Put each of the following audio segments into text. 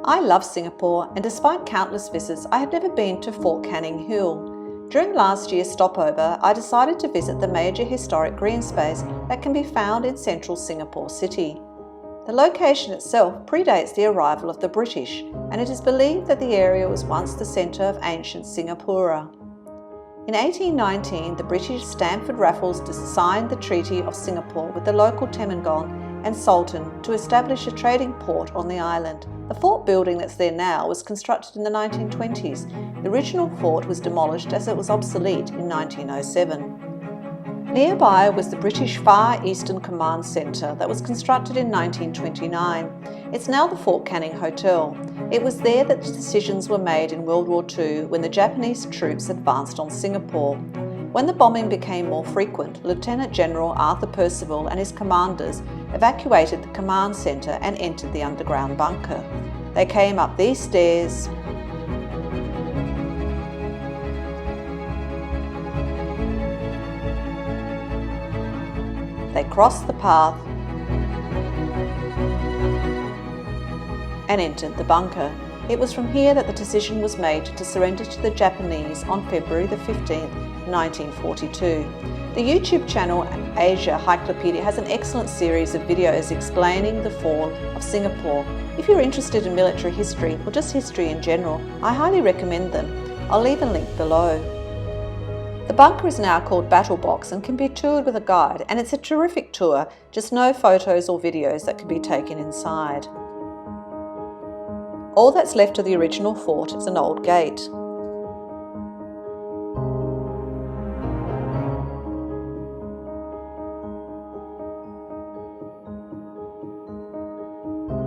I love Singapore, and despite countless visits, I have never been to Fort Canning Hill. During last year's stopover, I decided to visit the major historic green space that can be found in central Singapore City. The location itself predates the arrival of the British, and it is believed that the area was once the centre of ancient Singapura. In 1819, the British Stamford Raffles signed the Treaty of Singapore with the local Temenggong and Sultan to establish a trading port on the island. The fort building that's there now was constructed in the 1920s. The original fort was demolished as it was obsolete in 1907. Nearby was the British Far Eastern Command Centre that was constructed in 1929. It's now the Fort Canning Hotel. It was there that the decisions were made in World War II when the Japanese troops advanced on Singapore. When the bombing became more frequent, Lieutenant General Arthur Percival and his commanders evacuated the command centre and entered the underground bunker. They came up these stairs, they crossed the path and entered the bunker. It was from here that the decision was made to surrender to the Japanese on February the 15th, 1942. The YouTube channel Asia Cyclopedia has an excellent series of videos explaining the fall of Singapore. If you're interested in military history or just history in general, I highly recommend them. I'll leave a link below. The bunker is now called Battle Box and can be toured with a guide, and it's a terrific tour, just no photos or videos that can be taken inside. All that's left of the original fort is an old gate.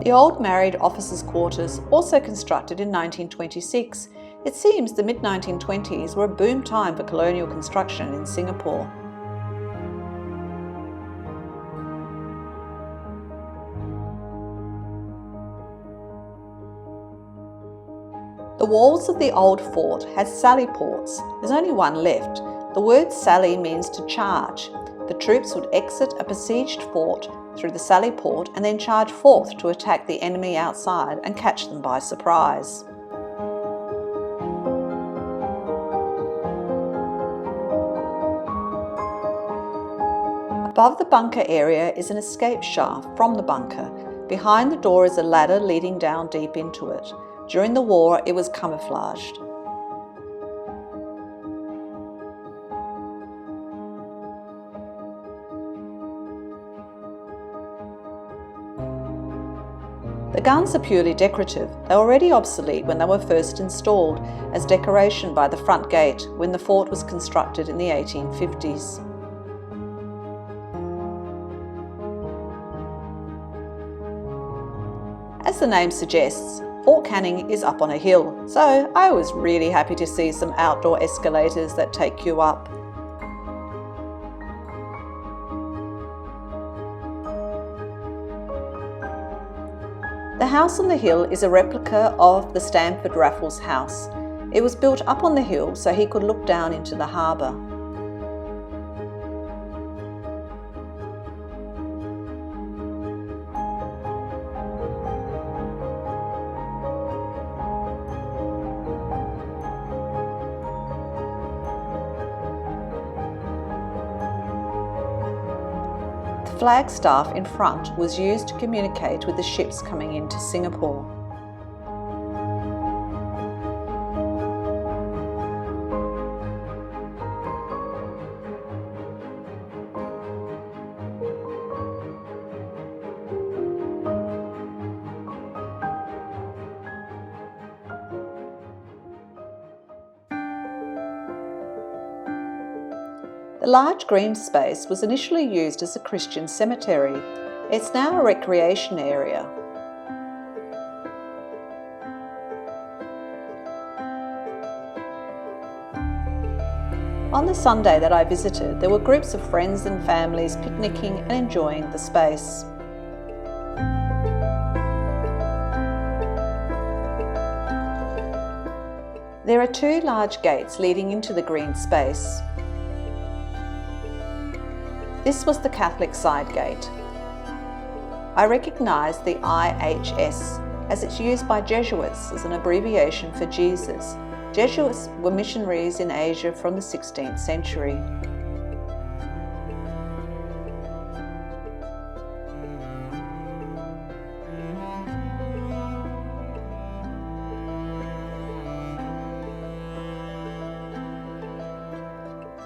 The old married officers' quarters, also constructed in 1926. It seems the mid-1920s were a boom time for colonial construction in Singapore. The walls of the old fort had sally ports. There's only one left. The word sally means to charge. The troops would exit a besieged fort through the sally port and then charge forth to attack the enemy outside and catch them by surprise. Above the bunker area is an escape shaft from the bunker. Behind the door is a ladder leading down deep into it. During the war, it was camouflaged. The guns are purely decorative. They were already obsolete when they were first installed as decoration by the front gate when the fort was constructed in the 1850s. As the name suggests, Fort Canning is up on a hill, so I was really happy to see some outdoor escalators that take you up. The house on the hill is a replica of the Stamford Raffles house. It was built up on the hill so he could look down into the harbour. The flagstaff in front was used to communicate with the ships coming into Singapore. The large green space was initially used as a Christian cemetery. It's now a recreation area. On the Sunday that I visited, there were groups of friends and families picnicking and enjoying the space. There are two large gates leading into the green space. This was the Catholic side gate. I recognised the IHS as it's used by Jesuits as an abbreviation for Jesus. Jesuits were missionaries in Asia from the 16th century.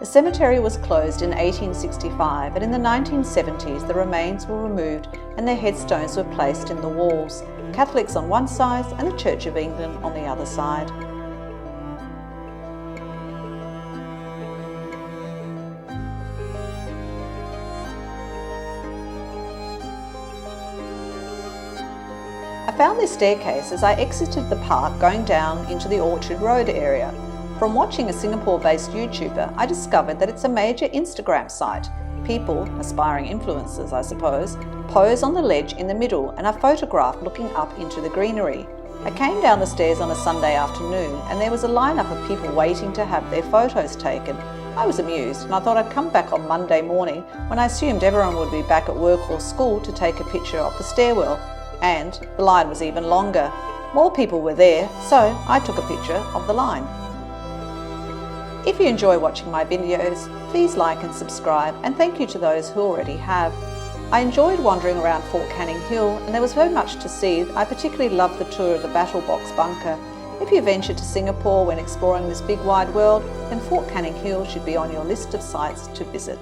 The cemetery was closed in 1865, and in the 1970s the remains were removed and their headstones were placed in the walls, Catholics on one side and the Church of England on the other side. I found this staircase as I exited the park going down into the Orchard Road area. From watching a Singapore-based YouTuber, I discovered that it's a major Instagram site. People, aspiring influencers I suppose, pose on the ledge in the middle and are photographed looking up into the greenery. I came down the stairs on a Sunday afternoon and there was a lineup of people waiting to have their photos taken. I was amused and I thought I'd come back on Monday morning when I assumed everyone would be back at work or school to take a picture of the stairwell. And the line was even longer. More people were there, so I took a picture of the line. If you enjoy watching my videos, please like and subscribe, and thank you to those who already have. I enjoyed wandering around Fort Canning Hill and there was so much to see. I particularly loved the tour of the Battle Box Bunker. If you venture to Singapore when exploring this big wide world, then Fort Canning Hill should be on your list of sites to visit.